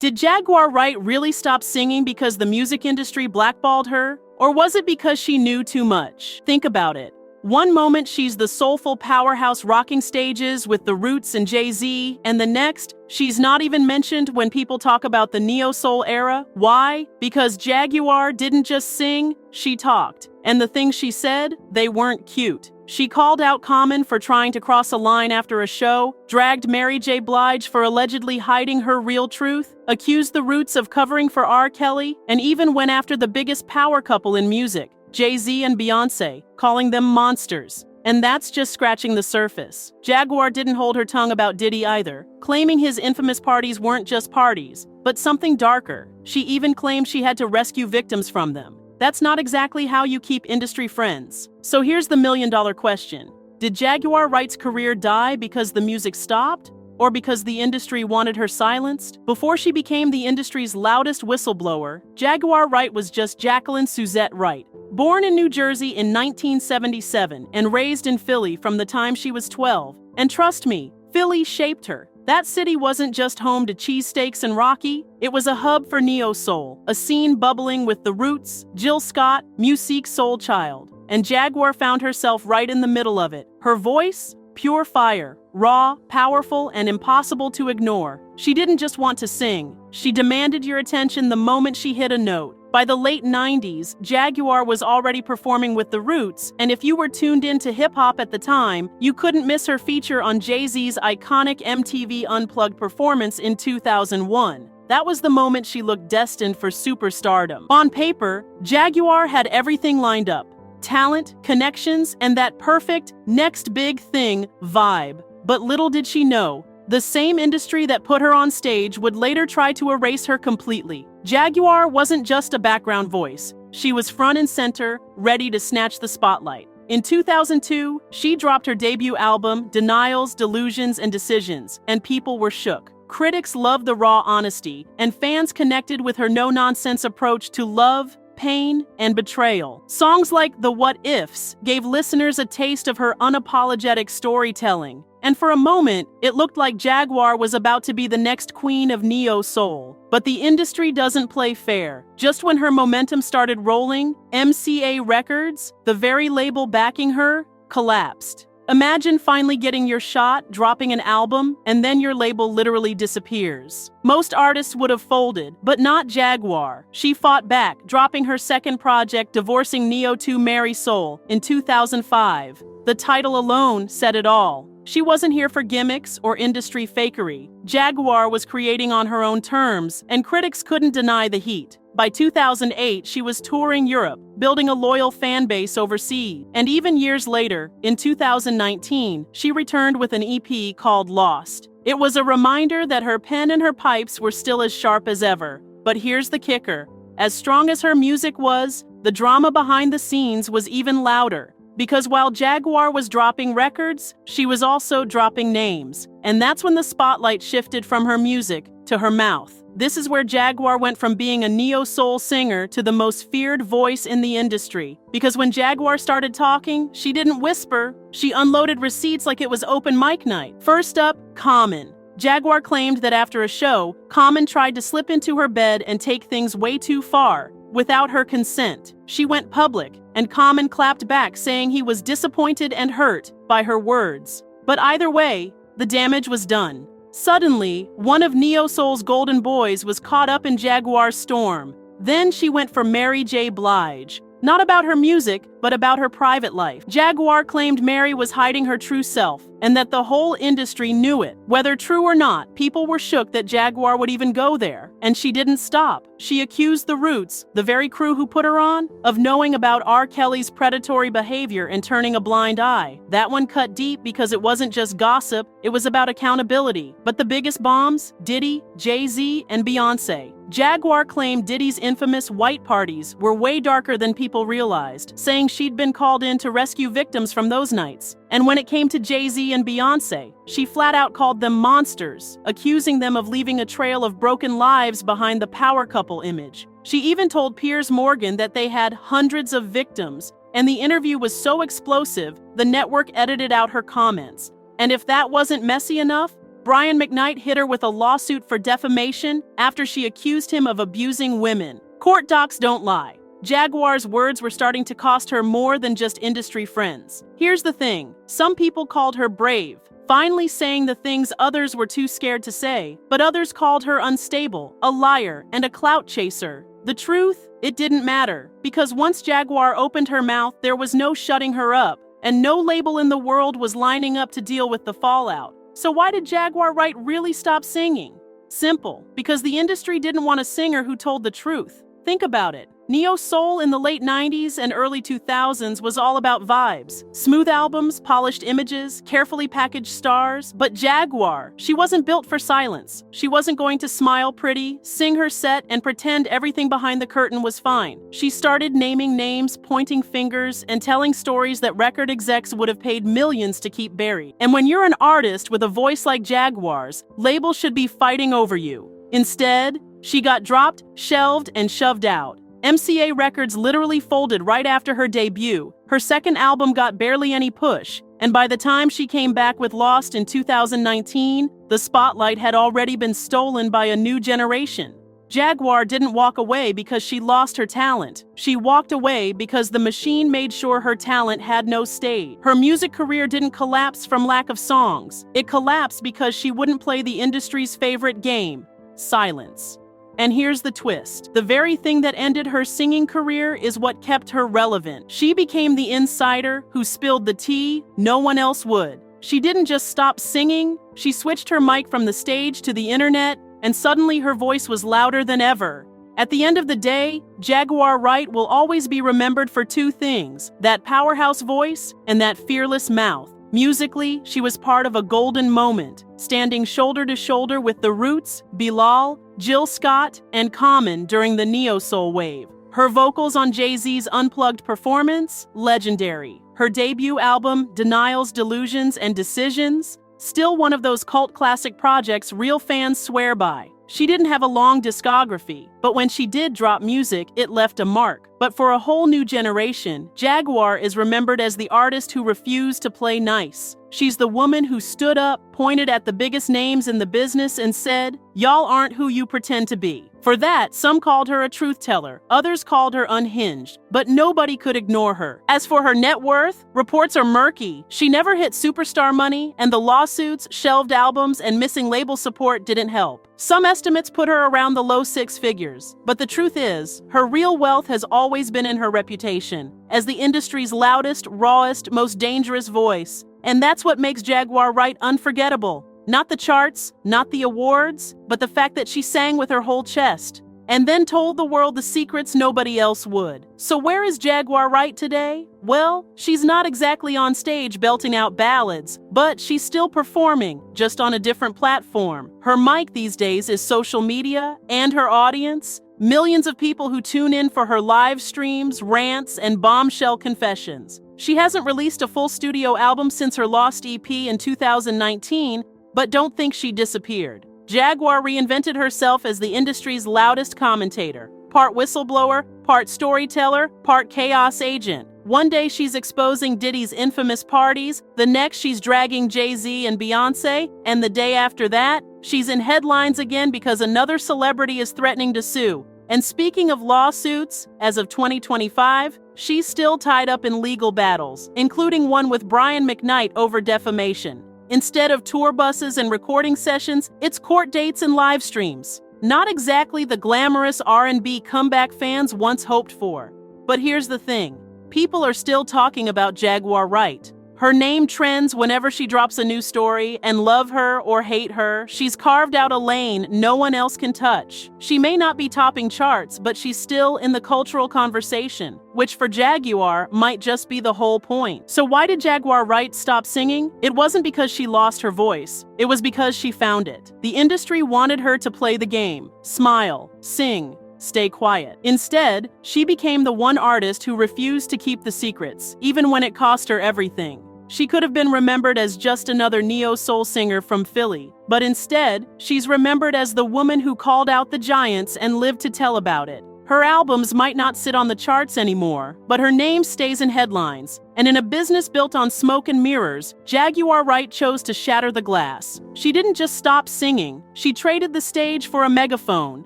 Did Jaguar Wright really stop singing because the music industry blackballed her? Or was it because she knew too much? Think about it. One moment she's the soulful powerhouse rocking stages with the Roots and Jay-Z, and the next, she's not even mentioned when people talk about the neo-soul era. Why? Because Jaguar didn't just sing, she talked. And the things she said, they weren't cute. She called out Common for trying to cross a line after a show, dragged Mary J. Blige for allegedly hiding her real truth, accused the Roots of covering for R. Kelly, and even went after the biggest power couple in music, Jay-Z and Beyoncé, calling them monsters. And that's just scratching the surface. Jaguar didn't hold her tongue about Diddy either, claiming his infamous parties weren't just parties, but something darker. She even claimed she had to rescue victims from them. That's not exactly how you keep industry friends. So here's the million-dollar question. Did Jaguar Wright's career die because the music stopped? Or because the industry wanted her silenced? Before she became the industry's loudest whistleblower, Jaguar Wright was just Jacqueline Suzette Wright. Born in New Jersey in 1977 and raised in Philly from the time she was 12. And trust me, Philly shaped her. That city wasn't just home to cheesesteaks and Rocky, it was a hub for neo-soul, a scene bubbling with the Roots, Jill Scott, Musique Soul Child. And Jaguar found herself right in the middle of it. Her voice? Pure fire, raw, powerful, and impossible to ignore. She didn't just want to sing, she demanded your attention the moment she hit a note. By the late 90s, Jaguar was already performing with the Roots, and if you were tuned into hip-hop at the time, you couldn't miss her feature on Jay-Z's iconic MTV Unplugged performance in 2001. That was the moment she looked destined for superstardom. On paper, Jaguar had everything lined up. Talent, connections, and that perfect, next big thing vibe. But little did she know, the same industry that put her on stage would later try to erase her completely. Jaguar wasn't just a background voice. She was front and center, ready to snatch the spotlight. In 2002, she dropped her debut album, Denials, Delusions, and Decisions, and people were shook. Critics loved the raw honesty, and fans connected with her no-nonsense approach to love, pain, and betrayal. Songs like The What Ifs gave listeners a taste of her unapologetic storytelling. And for a moment, it looked like Jaguar was about to be the next queen of neo-soul. But the industry doesn't play fair. Just when her momentum started rolling, MCA Records, the very label backing her, collapsed. Imagine finally getting your shot, dropping an album, and then your label literally disappears. Most artists would have folded, but not Jaguar. She fought back, dropping her second project, Divorcing Neo to Marry Soul, in 2005. The title alone said it all. She wasn't here for gimmicks or industry fakery. Jaguar was creating on her own terms, and critics couldn't deny the heat. By 2008, she was touring Europe, building a loyal fan base overseas. And even years later, in 2019, she returned with an EP called Lost. It was a reminder that her pen and her pipes were still as sharp as ever. But here's the kicker. As strong as her music was, the drama behind the scenes was even louder. Because while Jaguar was dropping records, she was also dropping names. And that's when the spotlight shifted from her music to her mouth. This is where Jaguar went from being a neo-soul singer to the most feared voice in the industry. Because when Jaguar started talking, she didn't whisper. She unloaded receipts like it was open mic night. First up, Common. Jaguar claimed that after a show, Common tried to slip into her bed and take things way too far. Without her consent, she went public, and Common clapped back saying he was disappointed and hurt by her words. But either way, the damage was done. Suddenly, one of neo-soul's golden boys was caught up in Jaguar's storm. Then she went for Mary J. Blige. Not about her music, but about her private life. Jaguar claimed Mary was hiding her true self, and that the whole industry knew it. Whether true or not, people were shook that Jaguar would even go there. And she didn't stop. She accused the Roots, the very crew who put her on, of knowing about R. Kelly's predatory behavior and turning a blind eye. That one cut deep because it wasn't just gossip, it was about accountability. But the biggest bombs? Diddy, Jay-Z, and Beyoncé. Jaguar claimed Diddy's infamous white parties were way darker than people realized, saying she'd been called in to rescue victims from those nights. And when it came to Jay-Z and Beyoncé, she flat out called them monsters, accusing them of leaving a trail of broken lives behind the power couple image. She even told Piers Morgan that they had hundreds of victims, and the interview was so explosive, the network edited out her comments. And if that wasn't messy enough, Brian McKnight hit her with a lawsuit for defamation after she accused him of abusing women. Court docs don't lie. Jaguar's words were starting to cost her more than just industry friends. Here's the thing, some people called her brave, finally saying the things others were too scared to say, but others called her unstable, a liar, and a clout chaser. The truth? It didn't matter, because once Jaguar opened her mouth, there was no shutting her up, and no label in the world was lining up to deal with the fallout. So why did Jaguar Wright really stop singing? Simple, because the industry didn't want a singer who told the truth. Think about it. Neo-soul in the late 90s and early 2000s was all about vibes. Smooth albums, polished images, carefully packaged stars. But Jaguar, she wasn't built for silence. She wasn't going to smile pretty, sing her set, and pretend everything behind the curtain was fine. She started naming names, pointing fingers, and telling stories that record execs would have paid millions to keep buried. And when you're an artist with a voice like Jaguar's, labels should be fighting over you. Instead, she got dropped, shelved, and shoved out. MCA Records literally folded right after her debut. Her second album got barely any push, and by the time she came back with Lost in 2019, the spotlight had already been stolen by a new generation. Jaguar didn't walk away because she lost her talent. She walked away because the machine made sure her talent had no stage. Her music career didn't collapse from lack of songs. It collapsed because she wouldn't play the industry's favorite game, silence. And here's the twist. The very thing that ended her singing career is what kept her relevant. She became the insider who spilled the tea no one else would. She didn't just stop singing, she switched her mic from the stage to the internet, and suddenly her voice was louder than ever. At the end of the day, Jaguar Wright will always be remembered for two things, that powerhouse voice and that fearless mouth. Musically, she was part of a golden moment, standing shoulder to shoulder with The Roots, Bilal, Jill Scott, and Common during the neo-soul wave. Her vocals on Jay-Z's Unplugged performance, legendary. Her debut album, Denials, Delusions, and Decisions, still one of those cult classic projects real fans swear by. She didn't have a long discography, but when she did drop music, it left a mark. But for a whole new generation, Jaguar is remembered as the artist who refused to play nice. She's the woman who stood up, pointed at the biggest names in the business, and said, "Y'all aren't who you pretend to be." For that, some called her a truth teller, others called her unhinged, but nobody could ignore her. As for her net worth, reports are murky. She never hit superstar money, and the lawsuits, shelved albums, and missing label support didn't help. Some estimates put her around the low six figures, but the truth is, her real wealth has always been in her reputation as the industry's loudest, rawest, most dangerous voice. And that's what makes Jaguar Wright unforgettable. Not the charts, not the awards, but the fact that she sang with her whole chest, and then told the world the secrets nobody else would. So where is Jaguar Wright today? Well, she's not exactly on stage belting out ballads, but she's still performing, just on a different platform. Her mic these days is social media, and her audience, millions of people who tune in for her live streams, rants, and bombshell confessions. She hasn't released a full studio album since her Lost EP in 2019, but don't think she disappeared. Jaguar reinvented herself as the industry's loudest commentator. Part whistleblower, part storyteller, part chaos agent. One day she's exposing Diddy's infamous parties, the next she's dragging Jay-Z and Beyoncé, and the day after that, she's in headlines again because another celebrity is threatening to sue. And speaking of lawsuits, as of 2025, she's still tied up in legal battles, including one with Brian McKnight over defamation. Instead of tour buses and recording sessions, it's court dates and live streams. Not exactly the glamorous R&B comeback fans once hoped for. But here's the thing, people are still talking about Jaguar Wright. Her name trends whenever she drops a new story, and love her or hate her, she's carved out a lane no one else can touch. She may not be topping charts, but she's still in the cultural conversation, which for Jaguar might just be the whole point. So why did Jaguar Wright stop singing? It wasn't because she lost her voice. It was because she found it. The industry wanted her to play the game, smile, sing, stay quiet. Instead, she became the one artist who refused to keep the secrets, even when it cost her everything. She could have been remembered as just another neo-soul singer from Philly, but instead, she's remembered as the woman who called out the giants and lived to tell about it. Her albums might not sit on the charts anymore, but her name stays in headlines. And in a business built on smoke and mirrors, Jaguar Wright chose to shatter the glass. She didn't just stop singing, she traded the stage for a megaphone.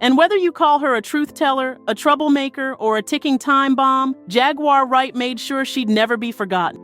And whether you call her a truth teller, a troublemaker, or a ticking time bomb, Jaguar Wright made sure she'd never be forgotten.